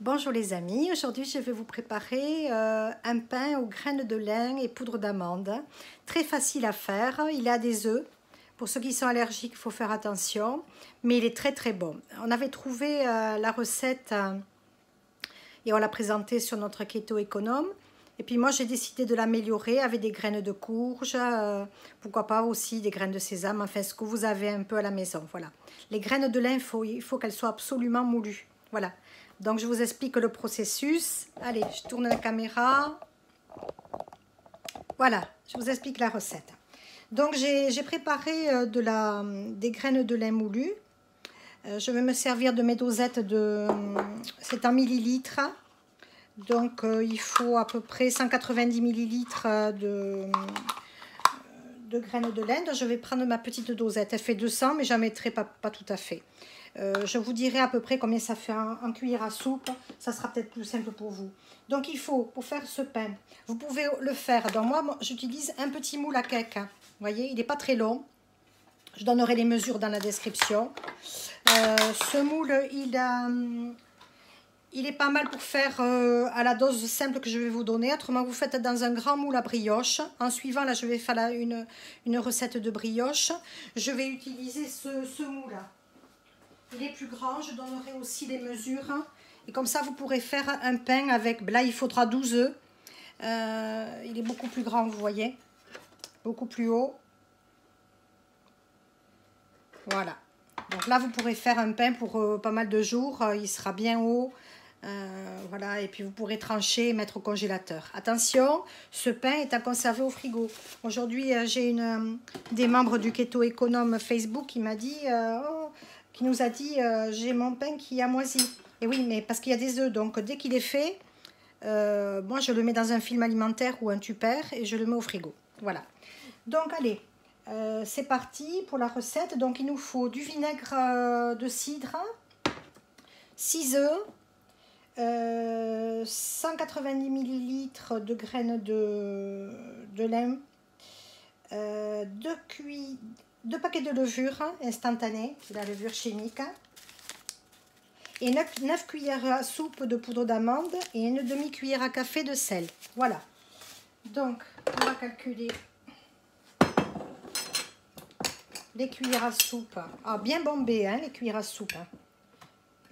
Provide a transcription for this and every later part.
Bonjour les amis, aujourd'hui je vais vous préparer un pain aux graines de lin et poudre d'amande. Très facile à faire, il a des œufs. Pour ceux qui sont allergiques, il faut faire attention, mais il est très bon. On avait trouvé la recette et on l'a présentée sur notre keto économe. Et puis moi j'ai décidé de l'améliorer avec des graines de courge, pourquoi pas aussi des graines de sésame, enfin ce que vous avez un peu à la maison. Voilà. Les graines de lin, il faut qu'elles soient absolument moulues. Voilà. Donc je vous explique le processus. Allez, je tourne la caméra. Voilà, je vous explique la recette. Donc j'ai préparé des graines de lin moulues. Je vais me servir de mes dosettes de... C'est en millilitres. Donc il faut à peu près 190 millilitres de graines de lin. Je vais prendre ma petite dosette. Elle fait 200, mais j'en mettrai pas tout à fait. Je vous dirai à peu près combien ça fait en cuillère à soupe. Ça sera peut-être plus simple pour vous. Donc il faut, pour faire ce pain, vous pouvez le faire. Donc moi j'utilise un petit moule à cake. Vous voyez, il n'est pas très long. Je donnerai les mesures dans la description. Ce moule, il est pas mal pour faire à la dose simple que je vais vous donner. Autrement, vous faites dans un grand moule à brioche. En suivant, là, je vais faire là, une recette de brioche. Je vais utiliser ce moule-là. Il est plus grand. Je donnerai aussi les mesures. Et comme ça, vous pourrez faire un pain avec... Là, il faudra 12 œufs. Il est beaucoup plus grand, vous voyez. Beaucoup plus haut. Voilà. Donc là, vous pourrez faire un pain pour pas mal de jours. Il sera bien haut. Voilà, et puis vous pourrez trancher et mettre au congélateur. Attention, ce pain est à conserver au frigo. Aujourd'hui, j'ai des membres du Keto Économe Facebook qui m'a dit, qui nous a dit, j'ai mon pain qui a moisi. Et oui, mais parce qu'il y a des œufs, donc dès qu'il est fait, moi je le mets dans un film alimentaire ou un tupper et je le mets au frigo. Voilà. Donc allez, c'est parti pour la recette. Donc il nous faut du vinaigre de cidre, 6 œufs. 190 millilitres de graines de lin, 2 paquets de levure instantanée, c'est la levure chimique, et 9 cuillères à soupe de poudre d'amande et une demi-cuillère à café de sel. Voilà. Donc, on va calculer les cuillères à soupe. Ah, bien bombées, hein, les cuillères à soupe.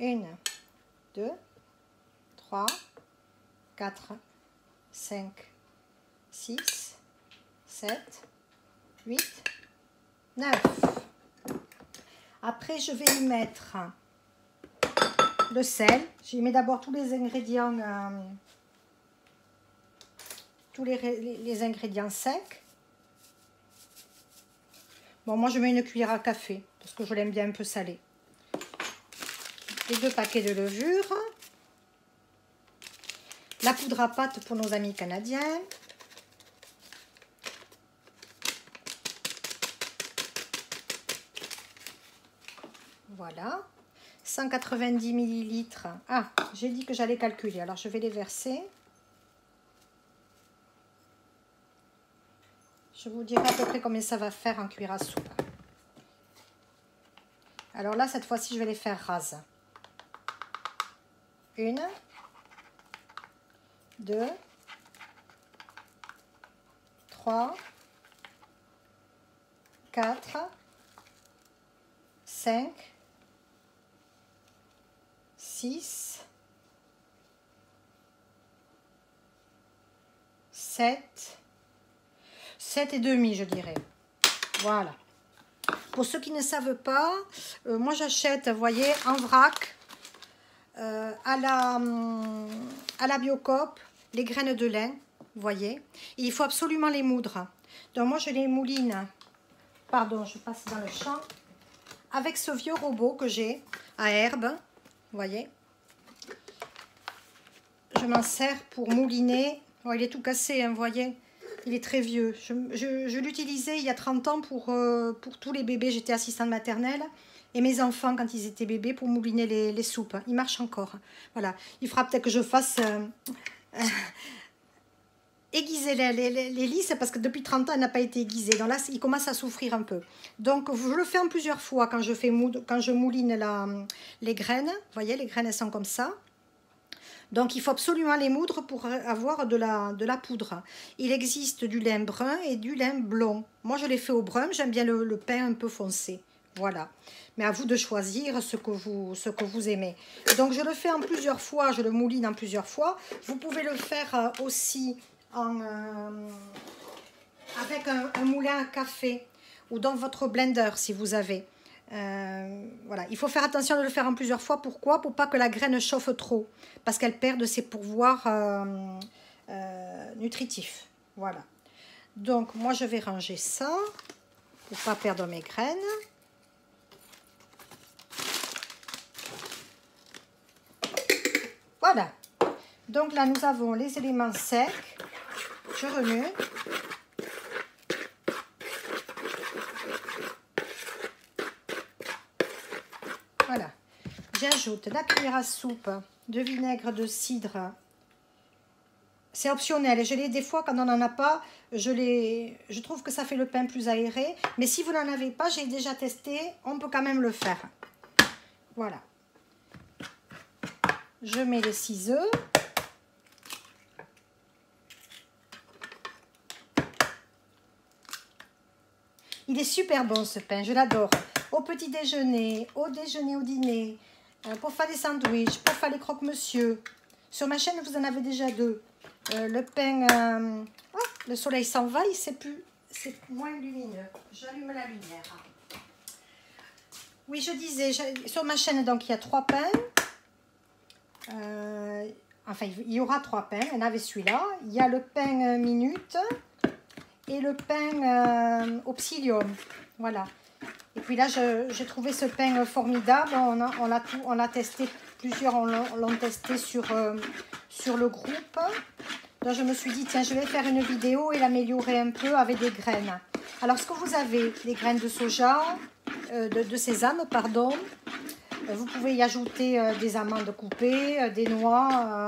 1, 2, 3, 4, 5, 6, 7, 8, 9. Après, je vais y mettre le sel. J'y mets d'abord tous les ingrédients, les ingrédients secs. Bon, moi, je mets une cuillère à café parce que je l'aime bien un peu salé. Les 2 paquets de levure. La poudre à pâte pour nos amis canadiens. Voilà. 190 millilitres. Ah, j'ai dit que j'allais calculer. Alors, je vais les verser. Je vous dirai à peu près combien ça va faire en cuillère à soupe. Alors là, cette fois-ci, je vais les faire rases. 1, 2, 3, 4, 5, 6, 7 et demi, je dirais. Voilà. Pour ceux qui ne savent pas, moi j'achète, vous voyez, en vrac, à la Biocoop, les graines de lin, vous voyez. Et il faut absolument les moudre. Donc moi je les mouline, pardon, je passe dans le champ, avec ce vieux robot que j'ai à herbe, vous voyez. Je m'en sers pour mouliner. Oh, il est tout cassé, hein, vous voyez. Il est très vieux. Je l'utilisais il y a 30 ans pour tous les bébés. J'étais assistante maternelle. Et mes enfants, quand ils étaient bébés, pour mouliner les soupes. Il marche encore. Voilà. Il fera peut-être que je fasse aiguiser les lisses, parce que depuis 30 ans, elle n'a pas été aiguisée. Donc là, il commence à souffrir un peu. Donc, je le fais en plusieurs fois quand je mouline les graines. Vous voyez, les graines, elles sont comme ça. Donc, il faut absolument les moudre pour avoir de la poudre. Il existe du lin brun et du lin blond. Moi, je l'ai fait au brun. J'aime bien le pain un peu foncé. Voilà. Mais à vous de choisir ce que vous aimez. Donc, je le fais en plusieurs fois. Je le mouline en plusieurs fois. Vous pouvez le faire aussi avec un moulin à café ou dans votre blender si vous avez. Voilà, il faut faire attention de le faire en plusieurs fois. Pourquoi? Pour pas que la graine chauffe trop, parce qu'elle perd de ses pouvoirs nutritifs. Voilà. Donc moi je vais ranger ça pour pas perdre mes graines. Voilà. Donc là nous avons les éléments secs. Je remue. Voilà, j'ajoute la cuillère à soupe de vinaigre de cidre. C'est optionnel. Je l'ai des fois quand on n'en a pas, je trouve que ça fait le pain plus aéré. Mais si vous n'en avez pas, j'ai déjà testé, on peut quand même le faire. Voilà. Je mets les 6 œufs. Il est super bon ce pain, je l'adore. Au petit déjeuner, au déjeuner, au dîner, pour faire des sandwichs, pour faire les croque-monsieur. Sur ma chaîne, vous en avez déjà 2. Le pain, oh, le soleil s'en va, c'est moins lumineux. J'allume la lumière. Oui, je disais, sur ma chaîne, donc il y a 3 pains. Enfin, il y aura 3 pains. Il y en avait celui-là. Il y a le pain minute et le pain au psyllium. Voilà. Et puis là, j'ai trouvé ce pain formidable. On l'a testé, plusieurs l'ont testé sur le groupe. Donc je me suis dit, tiens, je vais faire une vidéo et l'améliorer un peu avec des graines. Alors, ce que vous avez, des graines de soja, de sésame, pardon. Vous pouvez y ajouter des amandes coupées, des noix,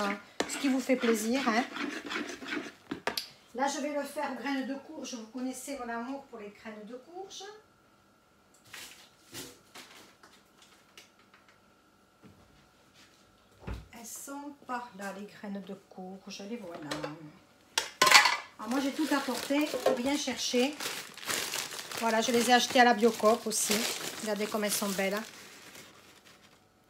ce qui vous fait plaisir. Hein. Là, je vais le faire aux graines de courge. Vous connaissez mon amour pour les graines de courge. Elles sont par là, les graines de courge. Les voilà. Alors, moi, j'ai tout apporté, rien cherché. Voilà, je les ai achetées à la Biocoop aussi. Regardez comme elles sont belles.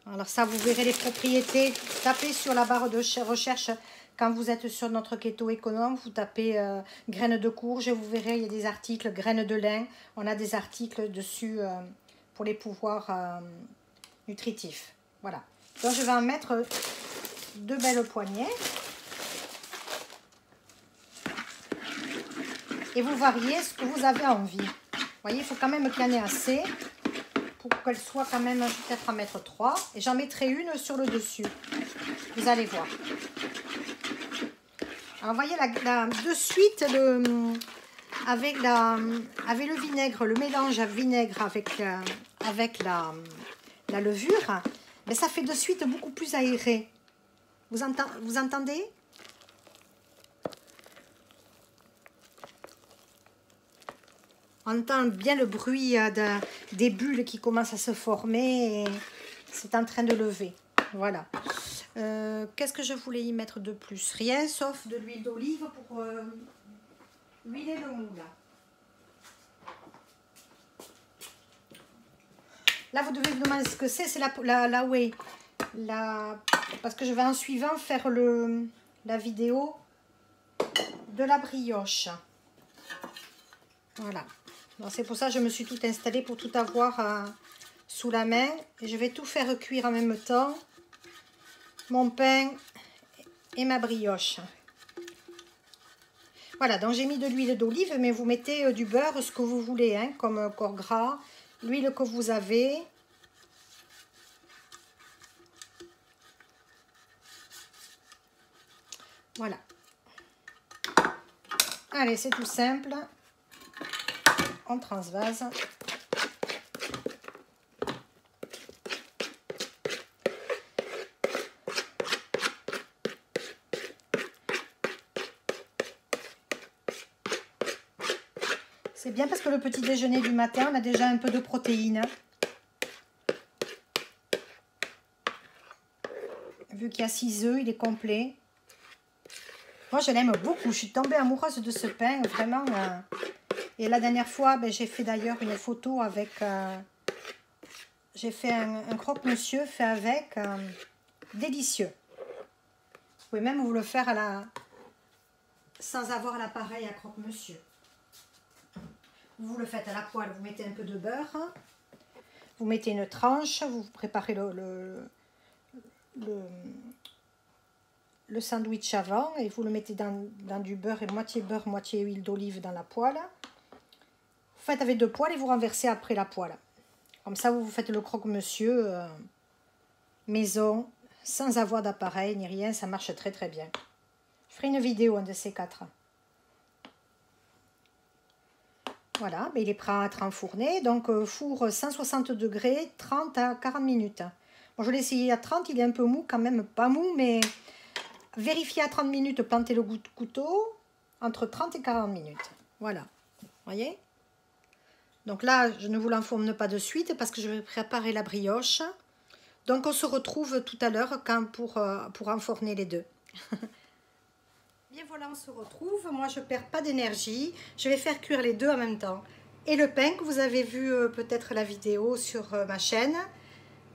Alors ça, vous verrez les propriétés. Tapez sur la barre de recherche quand vous êtes sur notre keto économe. Vous tapez graines de courge et vous verrez, il y a des articles, graines de lin. On a des articles dessus pour les pouvoirs nutritifs. Voilà. Donc je vais en mettre 2 belles poignées. Et vous variez ce que vous avez envie. Vous voyez, il faut quand même qu'il y en ait assez pour qu'elle soit quand même peut-être à mettre 3. Et j'en mettrai une sur le dessus. Vous allez voir. Alors, vous voyez, de suite, avec le vinaigre, le mélange à vinaigre avec la levure, mais ça fait de suite beaucoup plus aéré. Vous entendez? On entend bien le bruit des bulles qui commencent à se former et c'est en train de lever. Voilà. Qu'est-ce que je voulais y mettre de plus? Rien, sauf de l'huile d'olive pour huiler le moule. Là, vous devez vous demander ce que c'est. C'est la whey. Parce que je vais en suivant faire la vidéo de la brioche. Voilà. C'est pour ça que je me suis tout installée pour tout avoir sous la main. Et je vais tout faire cuire en même temps. Mon pain et ma brioche. Voilà, donc j'ai mis de l'huile d'olive, mais vous mettez du beurre, ce que vous voulez, hein, comme corps gras, l'huile que vous avez. Voilà. Allez, c'est tout simple. On transvase. C'est bien parce que le petit déjeuner du matin, on a déjà un peu de protéines. vu qu'il y a 6 œufs, il est complet. Moi, je l'aime beaucoup. Je suis tombée amoureuse de ce pain, vraiment. Et la dernière fois, ben, j'ai fait d'ailleurs une photo avec... j'ai fait un croque-monsieur fait avec. Délicieux. Vous pouvez même vous le faire à sans avoir l'appareil à croque-monsieur. Vous le faites à la poêle, vous mettez un peu de beurre. Vous mettez une tranche, vous préparez le sandwich avant et vous le mettez dans du beurre, moitié huile d'olive dans la poêle. Vous faites avec 2 poêles et vous renversez après la poêle. Comme ça, vous faites le croque-monsieur maison, sans avoir d'appareil ni rien, ça marche très très bien. Je ferai une vidéo, un de ces 4. Voilà, mais il est prêt à être enfourné, donc four 160 degrés, 30 à 40 minutes. Bon, je l'ai essayé à 30, il est un peu mou, quand même pas mou, mais vérifiez à 30 minutes, plantez le couteau, entre 30 et 40 minutes. Voilà, voyez? Donc là, je ne vous l'enfourne pas de suite parce que je vais préparer la brioche. Donc on se retrouve tout à l'heure pour enfourner les deux. Bien voilà, on se retrouve. Moi, je ne perds pas d'énergie. Je vais faire cuire les deux en même temps. Et le pain que vous avez vu peut-être la vidéo sur ma chaîne.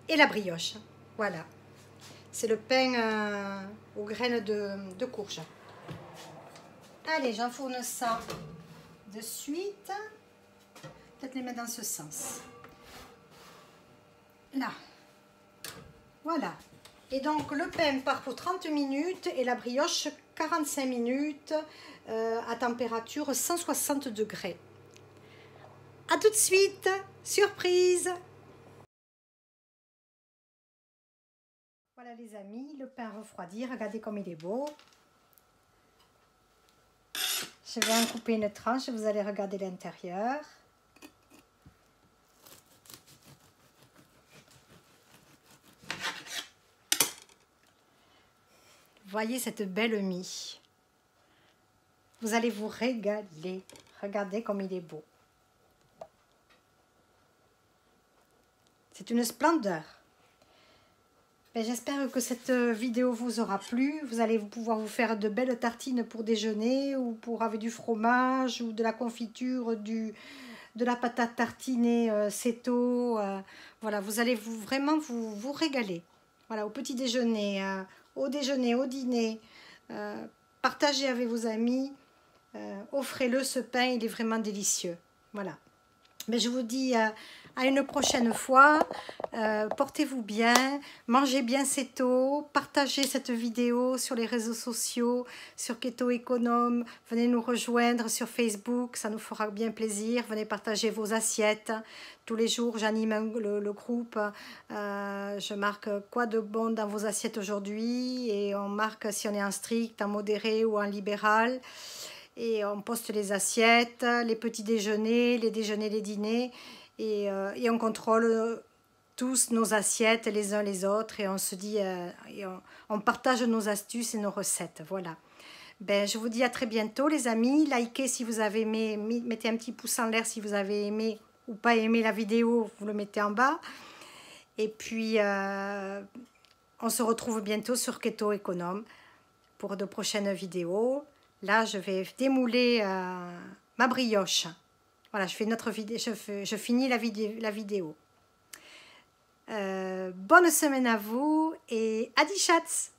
Et la brioche. Voilà. C'est le pain aux graines de courge. Allez, j'enfourne ça de suite. Peut-être les mettre dans ce sens. Là. Voilà. Et donc le pain part pour 30 minutes et la brioche 45 minutes à température 160 degrés. A tout de suite, surprise! Voilà les amis, le pain refroidi, regardez comme il est beau. Je vais en couper une tranche, vous allez regarder l'intérieur. Voyez cette belle mie. Vous allez vous régaler. Regardez comme il est beau. C'est une splendeur. J'espère que cette vidéo vous aura plu. Vous allez pouvoir vous faire de belles tartines pour déjeuner ou pour avec du fromage ou de la confiture, de la patate tartinée Cetto. Voilà, vous allez vraiment vous régaler. Voilà, au petit déjeuner, au déjeuner, au dîner. Partagez avec vos amis. Offrez-le ce pain, il est vraiment délicieux. Voilà. Mais je vous dis à une prochaine fois. Portez-vous bien, mangez bien Cetto, partagez cette vidéo sur les réseaux sociaux, sur Keto Économe. Venez nous rejoindre sur Facebook, ça nous fera bien plaisir. Venez partager vos assiettes. Tous les jours, j'anime le groupe. Je marque quoi de bon dans vos assiettes aujourd'hui et on marque si on est en strict, en modéré ou en libéral. Et on poste les assiettes, les petits déjeuners, les déjeuners, les dîners. Et on contrôle tous nos assiettes les uns les autres. Et on se dit, on partage nos astuces et nos recettes. Voilà. Je vous dis à très bientôt les amis. Likez si vous avez aimé, mettez un petit pouce en l'air si vous avez aimé ou pas aimé la vidéo. Vous le mettez en bas. Et puis, on se retrouve bientôt sur Keto Économe pour de prochaines vidéos. Là, je vais démouler ma brioche. Voilà, je fais notre vidéo, je finis la vidéo. Bonne semaine à vous et Adi Schatz!